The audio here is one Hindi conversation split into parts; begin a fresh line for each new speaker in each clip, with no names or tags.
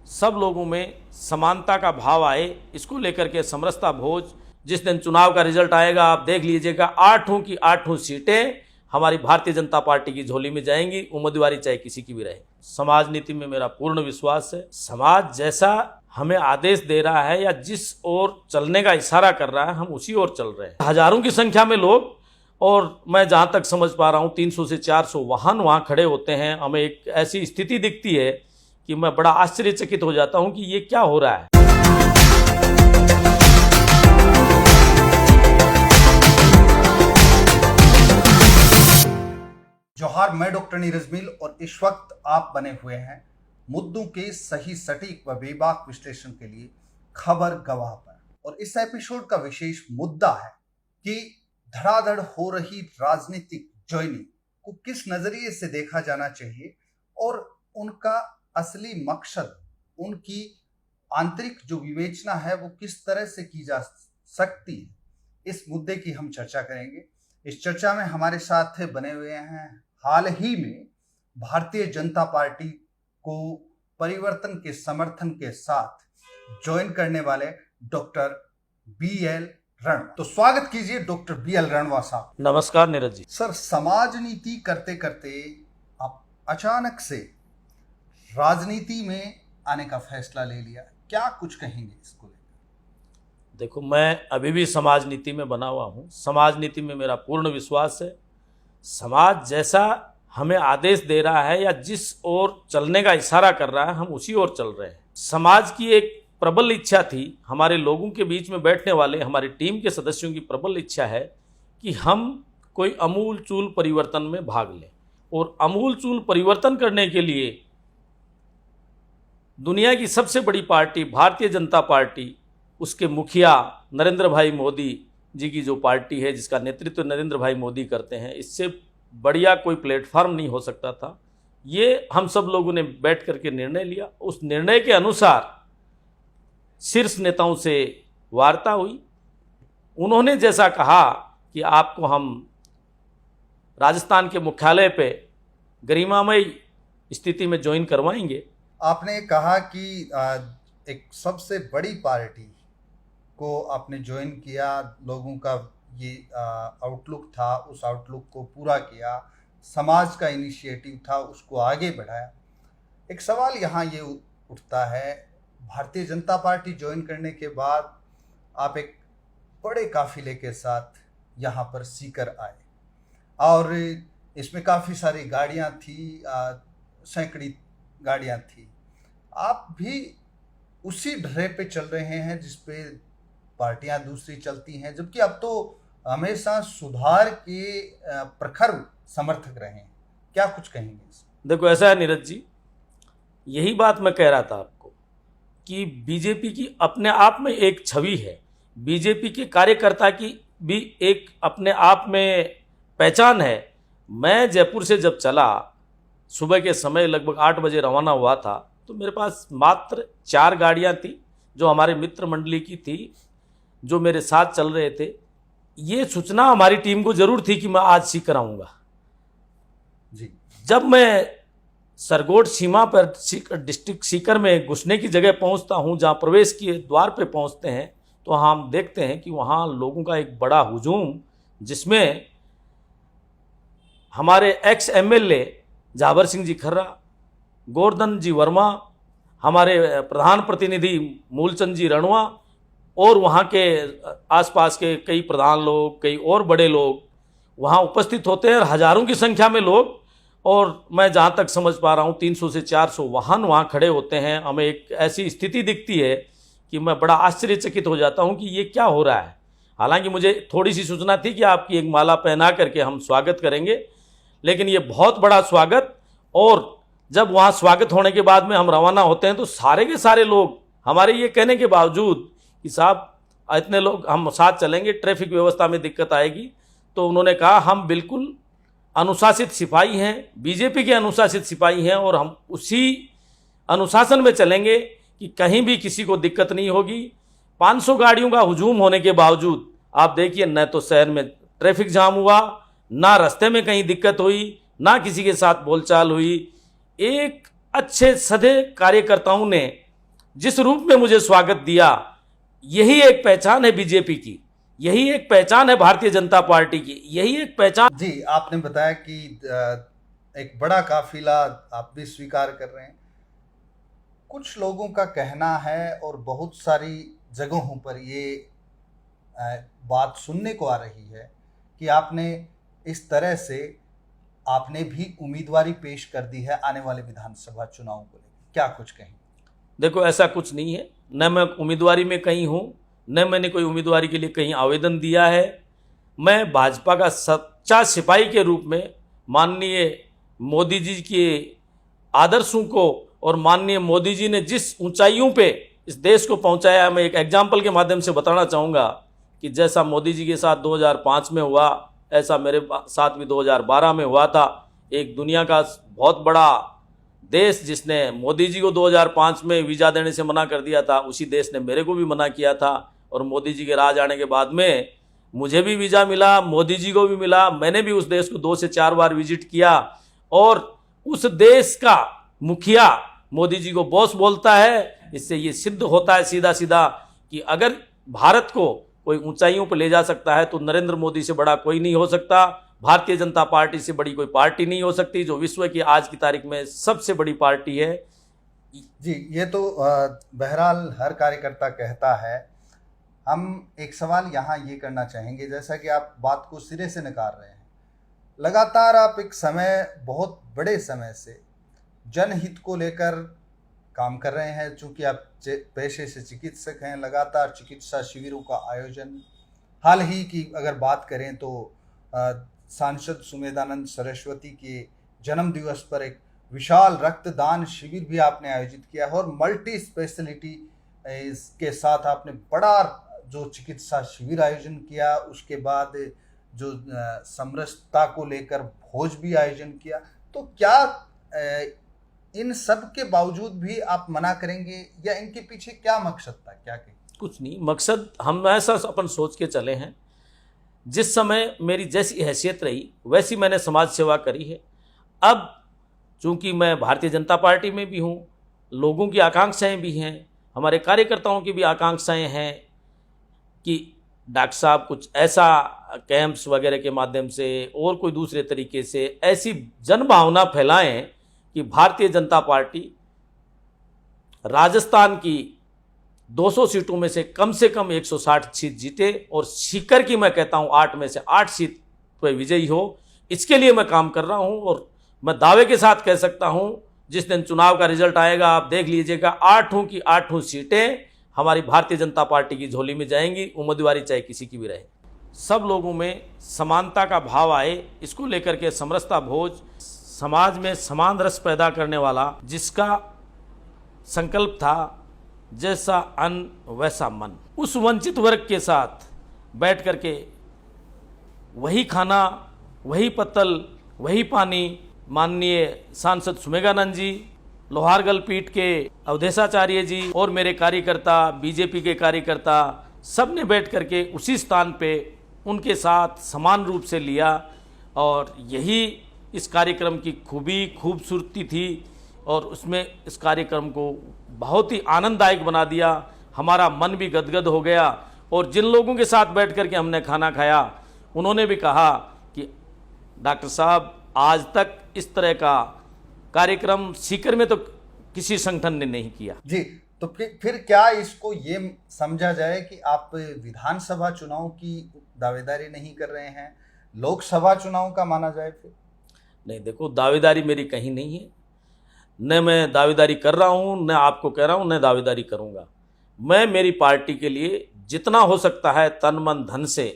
सब लोगों में समानता का भाव आए, इसको लेकर के समरसता भोज जिस दिन चुनाव का रिजल्ट आएगा आप देख लीजिएगा, 8 की 8 सीटें हमारी भारतीय जनता पार्टी की झोली में जाएंगी, उम्मीदवारी चाहे किसी की भी रहे। समाज नीति में मेरा पूर्ण विश्वास है। समाज जैसा हमें आदेश दे रहा है या जिस ओर चलने का इशारा कर रहा है हम उसी ओर चल रहे हैं। हजारों की संख्या में लोग, और मैं जहां तक समझ पा रहा हूं 300 से 400 वाहन वहां खड़े होते हैं। हमें एक ऐसी स्थिति दिखती है कि मैं बड़ा आश्चर्यचकित हो जाता हूं कि ये क्या हो रहा है।
जोहार, मैं डॉक्टर नीरज मील और इस वक्त आप बने हुए हैं मुद्दों के सही, सटीक व बेबाक विश्लेषण के लिए खबर गवाह पर। और इस एपिसोड का विशेष मुद्दा है कि धड़ाधड़ हो रही राजनीतिक ज्वाइनिंग को किस नजरिए से देखा जाना चाहिए और उनका असली मकसद, उनकी आंतरिक जो विवेचना है वो किस तरह से की जा सकती है। इस मुद्दे की हम चर्चा करेंगे। इस चर्चा में हमारे साथ बने हुए हैं हाल ही में भारतीय जनता पार्टी को परिवर्तन के समर्थन के साथ ज्वाइन करने वाले डॉक्टर BL रणवा। तो स्वागत कीजिए डॉक्टर BL रणवा साहब।
नमस्कार नीरज जी।
सर, समाज नीति करते करते आप अचानक से राजनीति में आने का फैसला ले लिया, क्या कुछ कहेंगे इसको लेकर?
देखो, मैं अभी भी समाज नीति में बना हुआ हूँ। समाज नीति में मेरा पूर्ण विश्वास है। समाज जैसा हमें आदेश दे रहा है या जिस ओर चलने का इशारा कर रहा है हम उसी ओर चल रहे हैं। समाज की एक प्रबल इच्छा थी, हमारे लोगों के बीच में बैठने वाले हमारी टीम के सदस्यों की प्रबल इच्छा है कि हम कोई अमूल चूल परिवर्तन में भाग लें। और अमूल चूल परिवर्तन करने के लिए दुनिया की सबसे बड़ी पार्टी भारतीय जनता पार्टी, उसके मुखिया नरेंद्र भाई मोदी जी की जो पार्टी है, जिसका नेतृत्व नरेंद्र भाई मोदी करते हैं, इससे बढ़िया कोई प्लेटफॉर्म नहीं हो सकता था। ये हम सब लोगों ने बैठ करके निर्णय लिया। उस निर्णय के अनुसार शीर्ष नेताओं से वार्ता हुई। उन्होंने जैसा कहा कि आपको हम राजस्थान के मुख्यालय पे गरिमामय स्थिति में ज्वाइन करवाएंगे।
आपने कहा कि एक सबसे बड़ी पार्टी को आपने ज्वाइन किया, लोगों का ये आउटलुक था, उस आउटलुक को पूरा किया, समाज का इनिशिएटिव था उसको आगे बढ़ाया। एक सवाल यहाँ ये उठता है, भारतीय जनता पार्टी ज्वाइन करने के बाद आप एक बड़े काफिले के साथ यहाँ पर सीकर आए और इसमें काफ़ी सारी गाड़ियाँ थी, सैकड़ी गाड़ियाँ थी। आप भी उसी ढर्रे पे चल रहे हैं जिस पे पार्टियां दूसरी चलती हैं, जबकि अब तो हमेशा सुधार के प्रखर समर्थक रहे हैं। क्या कुछ कहेंगे?
देखो, ऐसा है नीरज जी, यही बात मैं कह रहा था आपको कि बीजेपी की अपने आप में एक छवि है, बीजेपी के कार्यकर्ता की भी एक अपने आप में पहचान है। मैं जयपुर से जब चला, सुबह के समय लगभग 8 बजे रवाना हुआ था, तो मेरे पास मात्र 4 गाड़ियां थी जो हमारे मित्र मंडली की थी, जो मेरे साथ चल रहे थे। ये सूचना हमारी टीम को जरूर थी कि मैं आज सीकर आऊँगा
जी। जब
जब मैं सरगोड सीमा पर डिस्ट्रिक्ट सीकर में घुसने की जगह पहुंचता हूं, जहां प्रवेश के द्वार पे पहुंचते हैं, तो हम देखते हैं कि वहां लोगों का एक बड़ा हुजूम, जिसमें हमारे एक्स MLA जाबर सिंह जी खर्रा, गोवर्धन जी वर्मा, हमारे प्रधान प्रतिनिधि मूलचंद जी रणवा और वहाँ के आसपास के कई प्रधान लोग, कई और बड़े लोग वहाँ उपस्थित होते हैं, हजारों की संख्या में लोग। और मैं जहाँ तक समझ पा रहा हूँ 300 से 400 वाहन वहाँ खड़े होते हैं। हमें एक ऐसी स्थिति दिखती है कि मैं बड़ा आश्चर्यचकित हो जाता हूँ कि ये क्या हो रहा है। हालांकि मुझे थोड़ी सी सूचना थी कि आपकी एक माला पहना करके हम स्वागत करेंगे, लेकिन ये बहुत बड़ा स्वागत। और जब वहाँ स्वागत होने के बाद में हम रवाना होते हैं तो सारे के सारे लोग हमारे ये कहने के बावजूद कि साहब इतने लोग हम साथ चलेंगे, ट्रैफिक व्यवस्था में दिक्कत आएगी, तो उन्होंने कहा हम बिल्कुल अनुशासित सिपाही हैं, बीजेपी के अनुशासित सिपाही हैं और हम उसी अनुशासन में चलेंगे कि कहीं भी किसी को दिक्कत नहीं होगी। 500 गाड़ियों का हुजूम होने के बावजूद आप देखिए, न तो शहर में ट्रैफिक जाम हुआ, ना रास्ते में कहीं दिक्कत हुई, ना किसी के साथ बोलचाल हुई। एक अच्छे सधे कार्यकर्ताओं ने जिस रूप में मुझे स्वागत दिया, यही एक पहचान है बीजेपी की, यही एक पहचान है भारतीय जनता पार्टी की, यही एक पहचान।
जी, आपने बताया कि एक बड़ा काफिला आप भी स्वीकार कर रहे हैं। कुछ लोगों का कहना है और बहुत सारी जगहों पर ये बात सुनने को आ रही है कि आपने इस तरह से आपने भी उम्मीदवारी पेश कर दी है आने वाले विधानसभा चुनाव को लेकर, क्या कुछ कहें?
देखो, ऐसा कुछ नहीं है, न मैं उम्मीदवारी में कहीं हूँ, न मैंने कोई उम्मीदवारी के लिए कहीं आवेदन दिया है। मैं भाजपा का सच्चा सिपाही के रूप में माननीय मोदी जी के आदर्शों को और माननीय मोदी जी ने जिस ऊंचाइयों पे इस देश को पहुंचाया, मैं एक एग्जाम्पल के माध्यम से बताना चाहूँगा कि जैसा मोदी जी के साथ 2005 में हुआ, ऐसा मेरे साथ भी 2012 में हुआ था। एक दुनिया का बहुत बड़ा देश जिसने मोदी जी को 2005 में वीज़ा देने से मना कर दिया था, उसी देश ने मेरे को भी मना किया था। और मोदी जी के राज आने के बाद में मुझे भी वीज़ा मिला, मोदी जी को भी मिला। मैंने भी उस देश को 2 से 4 बार विजिट किया और उस देश का मुखिया मोदी जी को बॉस बोलता है। इससे ये सिद्ध होता है सीधा सीधा कि अगर भारत को कोई ऊंचाइयों पर ले जा सकता है तो नरेंद्र मोदी से बड़ा कोई नहीं हो सकता, भारतीय जनता पार्टी से बड़ी कोई पार्टी नहीं हो सकती, जो विश्व की आज की तारीख में सबसे बड़ी पार्टी है।
जी, ये तो बहरहाल हर कार्यकर्ता कहता है। हम एक सवाल यहाँ ये करना चाहेंगे, जैसा कि आप बात को सिरे से नकार रहे हैं, लगातार आप एक समय, बहुत बड़े समय से जनहित को लेकर काम कर रहे हैं। चूंकि आप पेशे से चिकित्सक हैं, लगातार चिकित्सा शिविरों का आयोजन, हाल ही की अगर बात करें तो सांसद सुमेधानंद सरस्वती के जन्म दिवस पर एक विशाल रक्तदान शिविर भी आपने आयोजित किया है और मल्टी स्पेशलिटी के साथ आपने बड़ा जो चिकित्सा शिविर आयोजन किया। उसके बाद जो समरसता को लेकर भोज भी आयोजन किया। तो क्या इन सब के बावजूद भी आप मना करेंगे या इनके पीछे क्या मकसद था, क्या कहें?
कुछ नहीं मकसद, हम ऐसा अपन सोच के चले हैं, जिस समय मेरी जैसी हैसियत रही वैसी मैंने समाज सेवा करी है। अब चूंकि मैं भारतीय जनता पार्टी में भी हूँ, लोगों की आकांक्षाएं भी हैं, हमारे कार्यकर्ताओं की भी आकांक्षाएं हैं कि डॉक्टर साहब कुछ ऐसा कैंप्स वगैरह के माध्यम से और कोई दूसरे तरीके से ऐसी जनभावना फैलाएं कि भारतीय जनता पार्टी राजस्थान की 200 सीटों में से कम 160 सीट जीते और सीकर की मैं कहता हूं 8 में से 8 सीट पर विजयी हो। इसके लिए मैं काम कर रहा हूं और मैं दावे के साथ कह सकता हूं, जिस दिन चुनाव का रिजल्ट आएगा आप देख लीजिएगा, 8 की 8 सीटें हमारी भारतीय जनता पार्टी की झोली में जाएंगी, उम्मीदवारी चाहे किसी की भी रहे। सब लोगों में समानता का भाव आए, इसको लेकर के समरसता भोज, समाज में समान रस पैदा करने वाला जिसका संकल्प था, जैसा अन्न वैसा मन, उस वंचित वर्ग के साथ बैठ करके वही खाना, वही पत्तल, वही पानी माननीय सांसद सुमेधानंद जी, लोहारगल पीठ के अवधेशाचार्य जी और मेरे कार्यकर्ता, बीजेपी के कार्यकर्ता, सब ने बैठ करके उसी स्थान पे उनके साथ समान रूप से लिया। और यही इस कार्यक्रम की खूबसूरती थी और उसमें इस कार्यक्रम को बहुत ही आनंददायक बना दिया। हमारा मन भी गदगद हो गया और जिन लोगों के साथ बैठ करके हमने खाना खाया उन्होंने भी कहा कि डॉक्टर साहब, आज तक इस तरह का कार्यक्रम सीकर में तो किसी संगठन ने नहीं किया।
जी, तो फिर क्या इसको ये समझा जाए कि आप विधानसभा चुनाव की दावेदारी नहीं कर रहे हैं, लोकसभा चुनाव का माना जाए? फिर
नहीं, देखो, दावेदारी मेरी कहीं नहीं है, न मैं दावेदारी कर रहा हूं, न आपको कह रहा हूं, न दावेदारी करूंगा। मैं मेरी पार्टी के लिए जितना हो सकता है तन मन धन से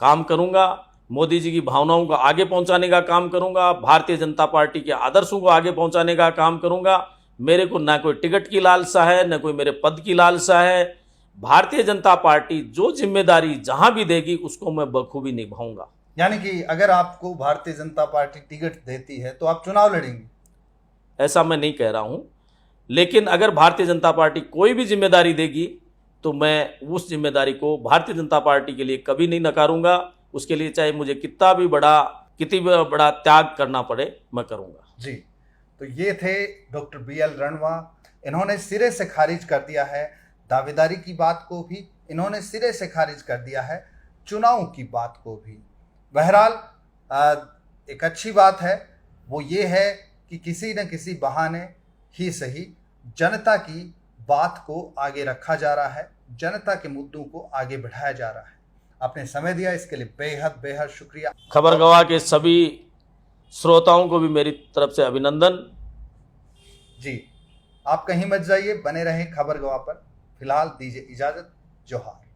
काम करूंगा, मोदी जी की भावनाओं को आगे पहुंचाने का काम करूंगा, भारतीय जनता पार्टी के आदर्शों को आगे पहुंचाने का काम करूंगा। मेरे को ना कोई टिकट की लालसा है, न कोई मेरे पद की लालसा है। भारतीय जनता पार्टी जो जिम्मेदारी जहां भी देगी उसको मैं बखूबी निभाऊंगा।
यानी कि अगर आपको भारतीय जनता पार्टी टिकट देती है तो आप चुनाव लड़ेंगे?
ऐसा मैं नहीं कह रहा हूं, लेकिन अगर भारतीय जनता पार्टी कोई भी जिम्मेदारी देगी तो मैं उस जिम्मेदारी को भारतीय जनता पार्टी के लिए कभी नहीं नकारूंगा। उसके लिए चाहे मुझे कितना भी बड़ा त्याग करना पड़े, मैं करूंगा।
जी, तो ये थे डॉक्टर BL रणवा, इन्होंने सिरे से खारिज कर दिया है दावेदारी की बात को भी, इन्होंने सिरे से खारिज कर दिया है चुनाव की बात को भी। बहरहाल एक अच्छी बात है वो ये है कि किसी न किसी बहाने ही सही जनता की बात को आगे रखा जा रहा है, जनता के मुद्दों को आगे बढ़ाया जा रहा है। आपने समय दिया इसके लिए बेहद बेहद शुक्रिया।
खबर गवाह के सभी श्रोताओं को भी मेरी तरफ से अभिनंदन।
जी, आप कहीं मत जाइए, बने रहें खबर गवाह पर। फिलहाल दीजिए इजाजत। जोहार।